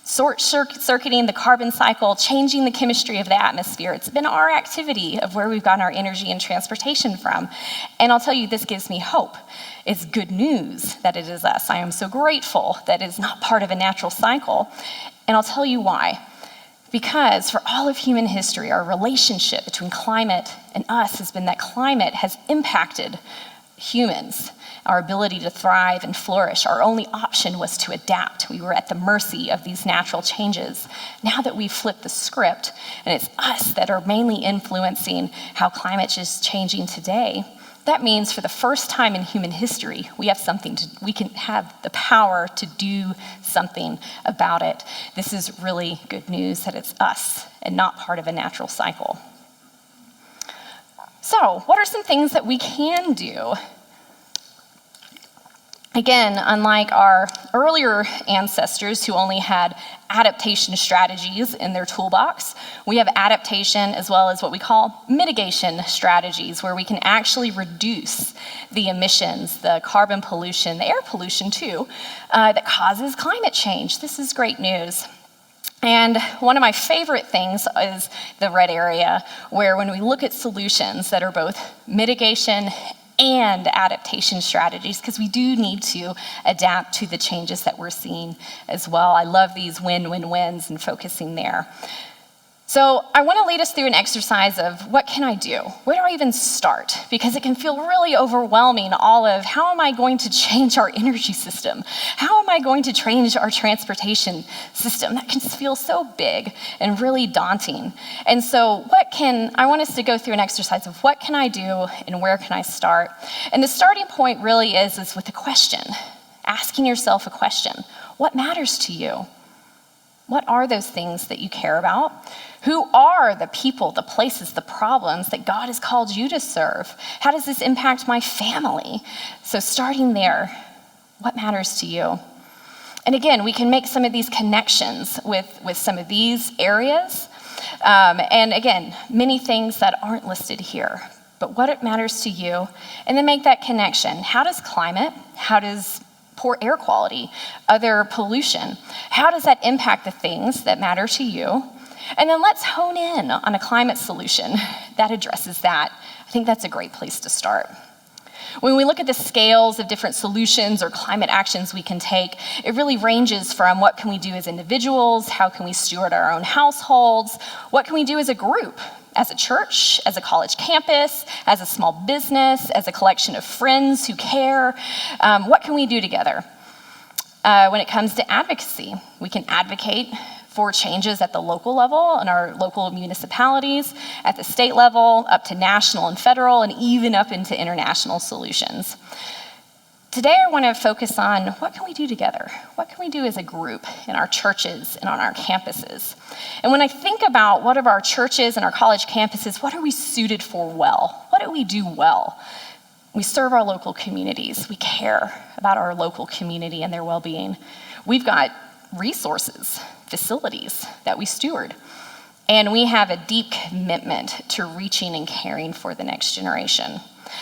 circuiting the carbon cycle, changing the chemistry of the atmosphere. It's been our activity of where we've gotten our energy and transportation from. And I'll tell you, this gives me hope. It's good news that it is us. I am so grateful that it is not part of a natural cycle. And I'll tell you why. Because for all of human history, our relationship between climate and us has been that climate has impacted humans, our ability to thrive and flourish. Our only option was to adapt. We were at the mercy of these natural changes. Now that we've flipped the script, and it's us that are mainly influencing how climate is changing today, that means for the first time in human history, we can have the power to do something about it. This is really good news that it's us and not part of a natural cycle. So, what are some things that we can do? Again, unlike our earlier ancestors who only had adaptation strategies in their toolbox, we have adaptation as well as what we call mitigation strategies, where we can actually reduce the emissions, the carbon pollution, the air pollution too, that causes climate change. This is great news. And one of my favorite things is the red area, where when we look at solutions that are both mitigation and adaptation strategies, because we do need to adapt to the changes that we're seeing as well. I love these win-win-wins and focusing there. So I want to lead us through an exercise of what can I do? Where do I even start? Because it can feel really overwhelming, all of how am I going to change our energy system? How am I going to change our transportation system? That can feel so big and really daunting. And so I want us to go through an exercise of what can I do and where can I start? And the starting point really is with a question, asking yourself a question. What matters to you? What are those things that you care about? Who are the people, the places, the problems that God has called you to serve? How does this impact my family? So starting there, what matters to you? And again, we can make some of these connections with some of these areas. And again, many things that aren't listed here, but what it matters to you, and then make that connection. How does climate, how does poor air quality, other pollution, how does that impact the things that matter to you? And then let's hone in on a climate solution that addresses that. I think that's a great place to start. When we look at the scales of different solutions or climate actions we can take, it really ranges from what can we do as individuals, how can we steward our own households, what can we do as a group, as a church, as a college campus, as a small business, as a collection of friends who care. What can we do together? When it comes to advocacy, we can advocate for changes at the local level in our local municipalities, at the state level, up to national and federal, and even up into international solutions. Today, I want to focus on what can we do together? What can we do as a group in our churches and on our campuses? And when I think about what of our churches and our college campuses, what are we suited for well? What do we do well? We serve our local communities. We care about our local community and their well-being. We've got resources, facilities that we steward. And we have a deep commitment to reaching and caring for the next generation.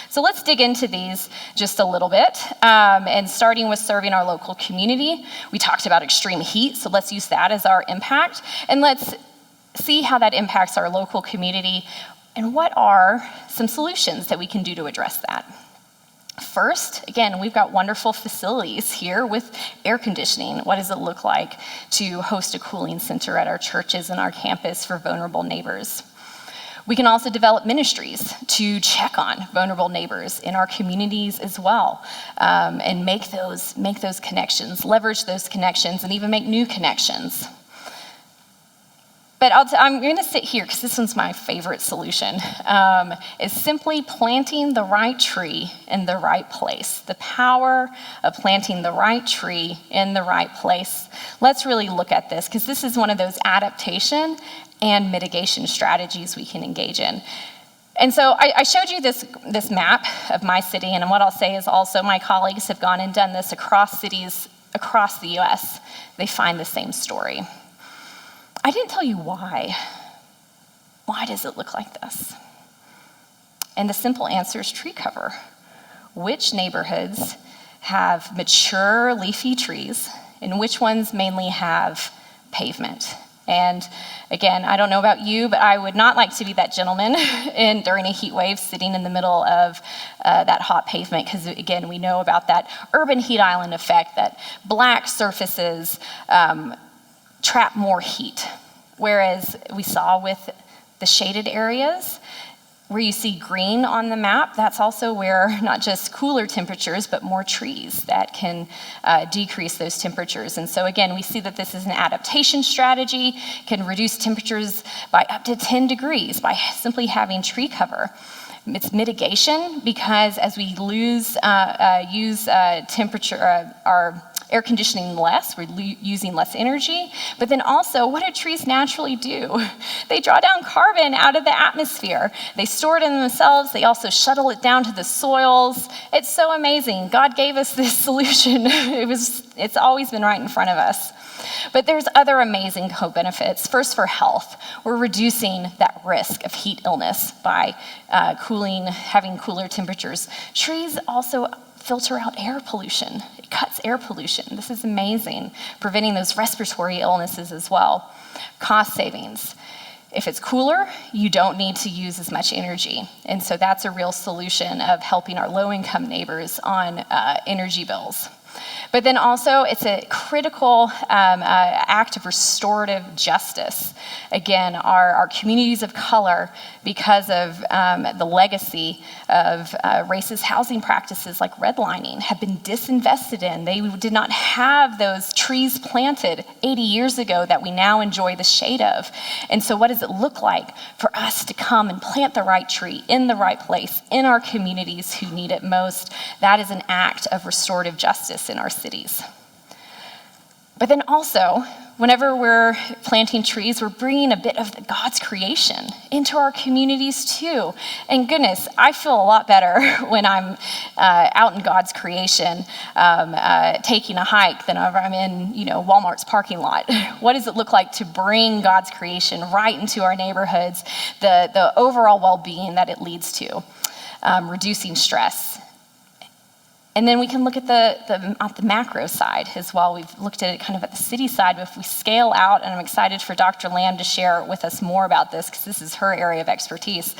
So let's dig into these just a little bit. And starting with serving our local community, we talked about extreme heat, so let's use that as our impact. And let's see how that impacts our local community and what are some solutions that we can do to address that. First, again, we've got wonderful facilities here with air conditioning. What does it look like to host a cooling center at our churches and our campus for vulnerable neighbors? We can also develop ministries to check on vulnerable neighbors in our communities as well, and make those connections, leverage those connections, and even make new connections. But I'm going to sit here because this one's my favorite solution, is simply planting the right tree in the right place. The power of planting the right tree in the right place. Let's really look at this because this is one of those adaptation and mitigation strategies we can engage in. And so I showed you this map of my city, and what I'll say is also my colleagues have gone and done this across cities across the US. They find the same story. I didn't tell you why. Why does it look like this? And the simple answer is tree cover. Which neighborhoods have mature leafy trees, and which ones mainly have pavement? And again, I don't know about you, but I would not like to be that gentleman during a heat wave sitting in the middle of that hot pavement, because again, we know about that urban heat island effect, that black surfaces trap more heat. Whereas we saw with the shaded areas, where you see green on the map, that's also where not just cooler temperatures, but more trees that can decrease those temperatures. And so again, we see that this is an adaptation strategy, can reduce temperatures by up to 10 degrees by simply having tree cover. It's mitigation, because as we use our air conditioning less, we're using less energy. But then also, what do trees naturally do? They draw down carbon out of the atmosphere. They store it in themselves. They also shuttle it down to the soils. It's so amazing. God gave us this solution. It's always been right in front of us. But there's other amazing co-benefits. First, for health, we're reducing that risk of heat illness by having cooler temperatures. Trees also filter out air pollution. It cuts air pollution. This is amazing, preventing those respiratory illnesses as well. Cost savings. If it's cooler, you don't need to use as much energy. And so that's a real solution of helping our low-income neighbors on energy bills. But then also, it's a critical act of restorative justice. Again, our communities of color, because of the legacy of racist housing practices like redlining, have been disinvested in. They did not have those trees planted 80 years ago that we now enjoy the shade of. And so what does it look like for us to come and plant the right tree in the right place in our communities who need it most? That is an act of restorative justice in our cities. But then also, whenever we're planting trees, we're bringing a bit of God's creation into our communities too. And goodness, I feel a lot better when I'm out in God's creation, taking a hike, than if I'm in, Walmart's parking lot. What does it look like to bring God's creation right into our neighborhoods? The overall well-being that it leads to, reducing stress. And then we can look at the macro side as well. We've looked at it kind of at the city side, but if we scale out, and I'm excited for Dr. Lamb to share with us more about this, because this is her area of expertise.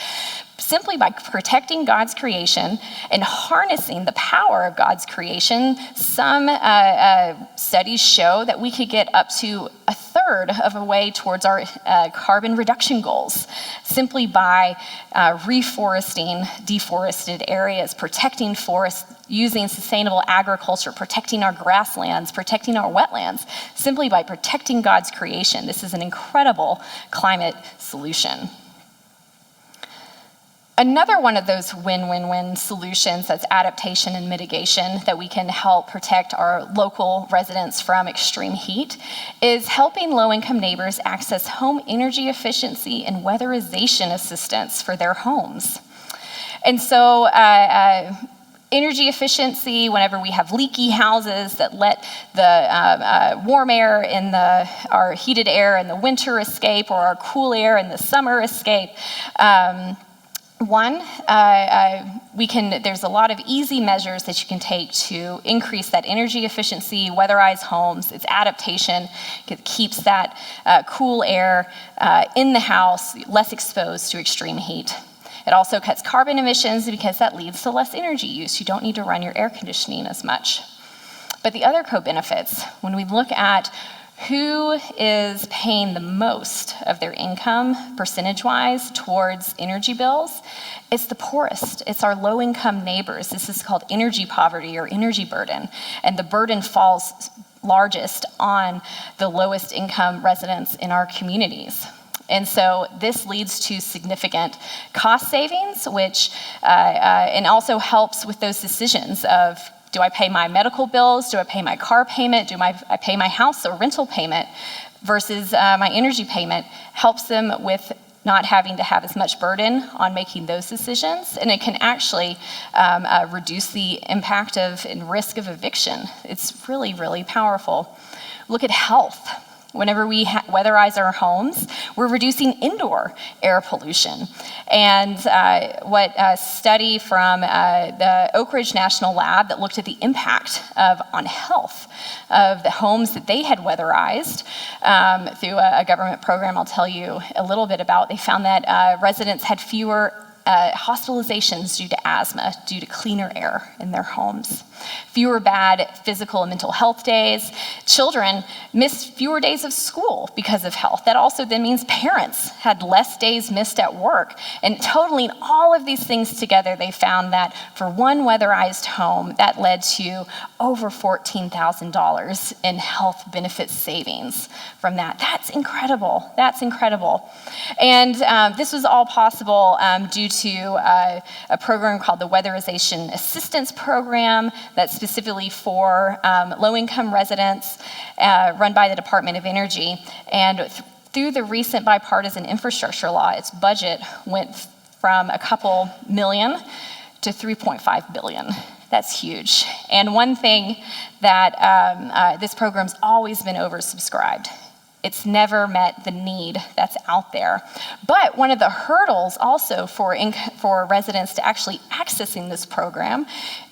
Simply by protecting God's creation and harnessing the power of God's creation, some studies show that we could get up to a third of a way towards our carbon reduction goals, simply by reforesting deforested areas, protecting forests, using sustainable agriculture, protecting our grasslands, protecting our wetlands, simply by protecting God's creation. This is an incredible climate solution. Another one of those win-win-win solutions that's adaptation and mitigation that we can help protect our local residents from extreme heat is helping low-income neighbors access home energy efficiency and weatherization assistance for their homes. And so energy efficiency, whenever we have leaky houses that let the warm air in our heated air in the winter escape, or our cool air in the summer escape, there's a lot of easy measures that you can take to increase that energy efficiency, weatherize homes. It's adaptation. It keeps that cool air in the house, less exposed to extreme heat. It also cuts carbon emissions because that leads to less energy use. You don't need to run your air conditioning as much. But the other co-benefits, when we look at who is paying the most of their income percentage-wise towards energy bills, it's the poorest. It's our low-income neighbors. This is called energy poverty or energy burden. And the burden falls largest on the lowest income residents in our communities. And so this leads to significant cost savings, which and also helps with those decisions of, do I pay my medical bills? Do I pay my car payment? I pay my house or rental payment versus my energy payment? Helps them with not having to have as much burden on making those decisions, and it can actually reduce the impact of and risk of eviction. It's really, really powerful. Look at health. Whenever we weatherize our homes, we're reducing indoor air pollution. And what a study from the Oak Ridge National Lab that looked at the impact on health of the homes that they had weatherized through a government program I'll tell you a little bit about, they found that residents had fewer hospitalizations due to asthma, due to cleaner air in their homes. Fewer bad physical and mental health days. Children missed fewer days of school because of health. That also then means parents had less days missed at work. And totaling all of these things together, they found that for one weatherized home, that led to over $14,000 in health benefit savings from that. That's incredible. That's incredible. And this was all possible due to a program called the Weatherization Assistance Program that's specifically for low-income residents run by the Department of Energy. And through the recent bipartisan infrastructure law, its budget went from a couple million to $3.5 billion. That's huge. And one thing that this program's always been oversubscribed. It's never met the need that's out there. But one of the hurdles also for residents to actually accessing this program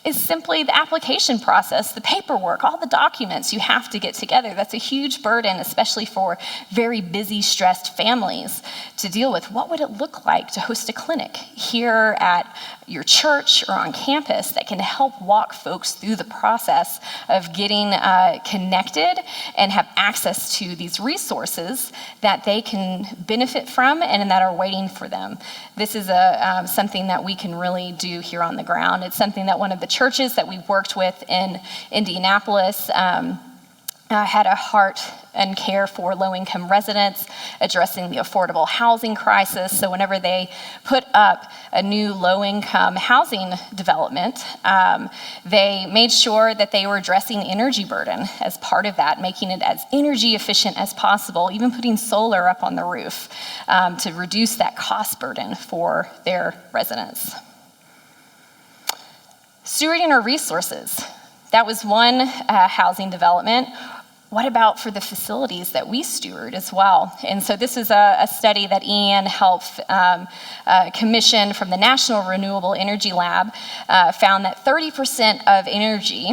is simply the application process, the paperwork, all the documents you have to get together. That's a huge burden, especially for very busy, stressed families to deal with. What would it look like to host a clinic here at your church or on campus that can help walk folks through the process of getting connected and have access to these resources that they can benefit from and that are waiting for them? This is something that we can really do here on the ground. It's something that one of the churches that we worked with in Indianapolis had a heart and care for low-income residents, addressing the affordable housing crisis. So whenever they put up a new low-income housing development, they made sure that they were addressing energy burden as part of that, making it as energy efficient as possible, even putting solar up on the roof to reduce that cost burden for their residents. Stewarding our resources. That was one housing development. What about for the facilities that we steward as well? And so this is a study that Ian helped commission from the National Renewable Energy Lab, found that 30% of energy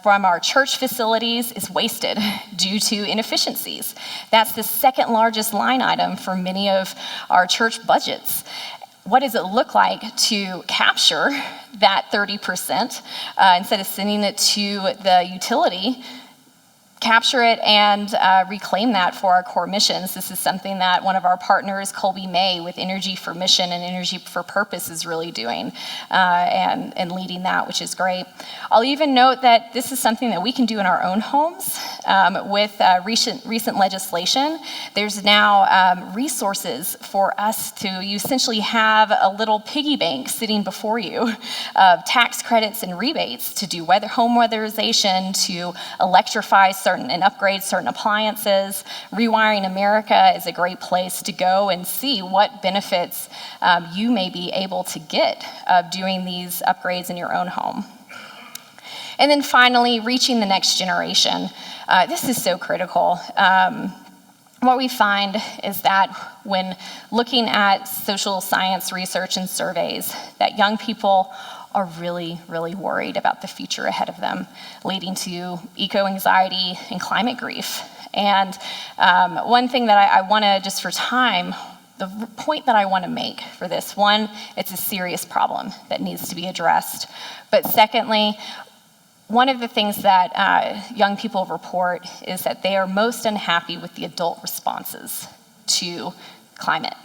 from our church facilities is wasted due to inefficiencies. That's the second largest line item for many of our church budgets. What does it look like to capture that 30% instead of sending it to the utility? Capture it and reclaim that for our core missions. This is something that one of our partners, Colby May, with Energy for Mission and Energy for Purpose, is really doing and leading that, which is great. I'll even note that this is something that we can do in our own homes. With recent legislation, there's now resources for us to essentially have a little piggy bank sitting before you of tax credits and rebates to do home weatherization, to electrify and upgrade certain appliances. Rewiring America is a great place to go and see what benefits you may be able to get of doing these upgrades in your own home. And then finally, reaching the next generation. This is so critical. What we find is that when looking at social science research and surveys, that young people are really, really worried about the future ahead of them, leading to eco-anxiety and climate grief. And one thing that I want to, just for time, the point that I want to make for this, one, it's a serious problem that needs to be addressed. But secondly, one of the things that young people report is that they are most unhappy with the adult responses to climate.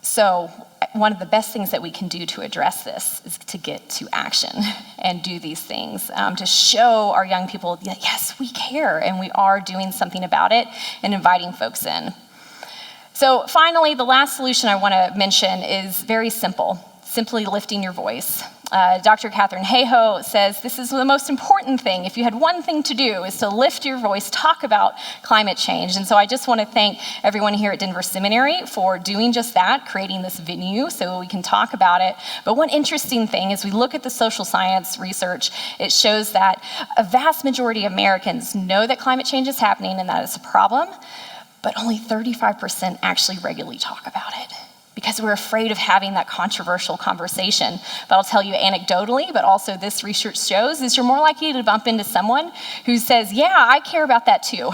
So one of the best things that we can do to address this is to get to action and do these things, to show our young people that yes, we care and we are doing something about it and inviting folks in. So finally, the last solution I want to mention is very simple, simply lifting your voice. Dr. Catherine Hayhoe says this is the most important thing. If you had one thing to do, is to lift your voice, talk about climate change. And so I just want to thank everyone here at Denver Seminary for doing just that, creating this venue so we can talk about it. But one interesting thing is we look at the social science research, it shows that a vast majority of Americans know that climate change is happening and that it's a problem, but only 35% actually regularly talk about it, because we're afraid of having that controversial conversation. But I'll tell you anecdotally, but also this research shows, is you're more likely to bump into someone who says, yeah, I care about that too,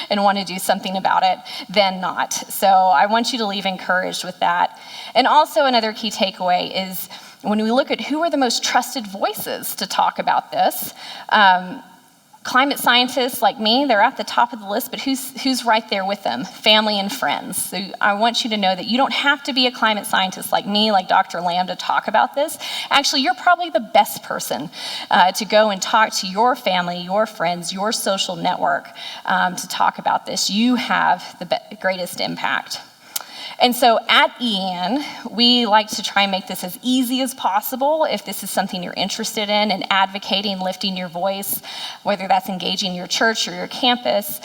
and want to do something about it, than not. So I want you to leave encouraged with that. And also another key takeaway is when we look at who are the most trusted voices to talk about this, climate scientists like me, they're at the top of the list, but who's right there with them? Family and friends. So I want you to know that you don't have to be a climate scientist like me, like Dr. Lamb, to talk about this. Actually, you're probably the best person to go and talk to your family, your friends, your social network to talk about this. You have the greatest impact. And so at EN, we like to try and make this as easy as possible if this is something you're interested in and advocating, lifting your voice, whether that's engaging your church or your campus,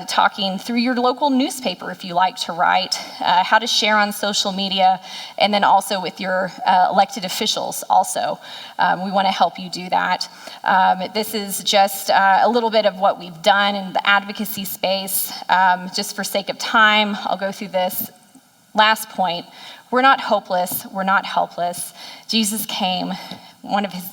talking through your local newspaper if you like to write, how to share on social media, and then also with your elected officials also. We want to help you do that. This is just a little bit of what we've done in the advocacy space. Just for sake of time, I'll go through this. Last point, we're not hopeless, we're not helpless. Jesus came,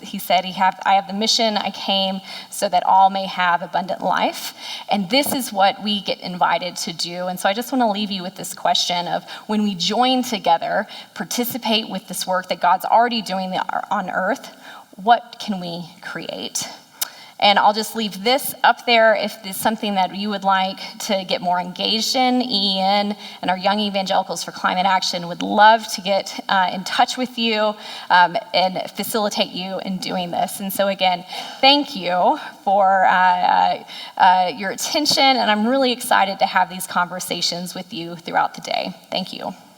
he said, I have the mission, I came so that all may have abundant life. And this is what we get invited to do. And so I just want to leave you with this question of, when we join together, participate with this work that God's already doing on earth, what can we create? And I'll just leave this up there if there's something that you would like to get more engaged in. EN and our Young Evangelicals for Climate Action would love to get in touch with you and facilitate you in doing this. And so again, thank you for your attention, and I'm really excited to have these conversations with you throughout the day. Thank you.